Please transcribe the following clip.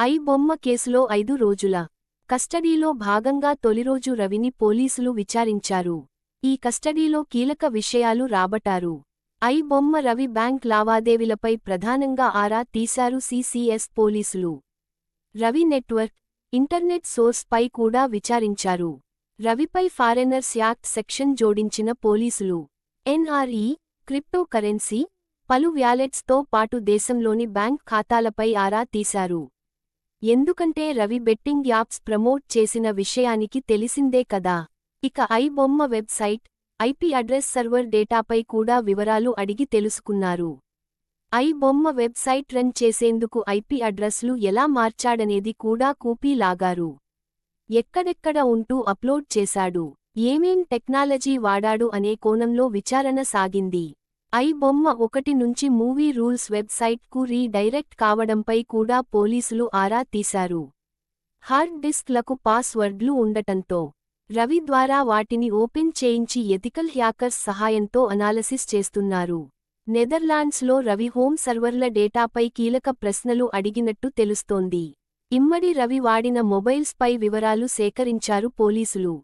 I బొమ్మ కేసులో 5 రోజుల కస్టడీలో భాగంగా తొలిరోజు రవిని పోలీసులు విచారించారు. ఈ కస్టడీలో కీలక విషయాలు రాబట్టారు. ఐ బొమ్మ రవి బ్యాంక్ లావాదేవీలపై ప్రధానంగా ఆరా తీశారు సిసిఎస్ పోలీసులు. రవి నెట్వర్క్, ఇంటర్నెట్ సోర్స్ పై కూడా విచారించారు. రవిపై ఫారెనర్స్ యాక్ట్ సెక్షన్ జోడించిన పోలీసులు ఎన్ఆర్ఈ, క్రిప్టో కరెన్సీ, పలు వ్యాలెట్స్తో పాటు దేశంలోని బ్యాంక్ ఖాతాలపై ఆరా తీశారు. ఎందుకంటే రవి బెట్టింగ్ యాప్స్ ప్రమోట్ చేసిన విషయానికి తెలిసిందే కదా. ఇక ఐ బొమ్మ వెబ్సైట్, ఐపీ అడ్రస్ సర్వర్ డేటాపై కూడా వివరాలు అడిగి తెలుసుకున్నారు. ఐ బొమ్మ వెబ్సైట్ రన్ చేసేందుకు ఐపీ అడ్రస్లు ఎలా మార్చాడనేది కూడా కూపీ లాగారు. ఎక్కడెక్కడ ఉంటూ అప్లోడ్ చేశాడు, ఏమేం టెక్నాలజీ వాడాడు అనే కోణంలో విచారణ సాగింది. ఐ బొమ్మ 1 నుంచి మూవీ రూల్స్ వెబ్సైట్కు రీడైరెక్ట్ కావడంపై కూడా పోలీసులు ఆరా తీశారు. హార్డ్ డిస్క్లకు పాస్వర్డ్లు ఉండటంతో రవి ద్వారా వాటిని ఓపెన్ చేయించి ఎథికల్ హ్యాకర్స్ సహాయంతో అనాలసిస్ చేస్తున్నారు. నెదర్లాండ్స్లో రవి హోమ్ సర్వర్ల డేటాపై కీలక ప్రశ్నలు అడిగినట్టు తెలుస్తోంది. ఇమ్మడి రవి వాడిన మొబైల్స్పై వివరాలు సేకరించారు పోలీసులు.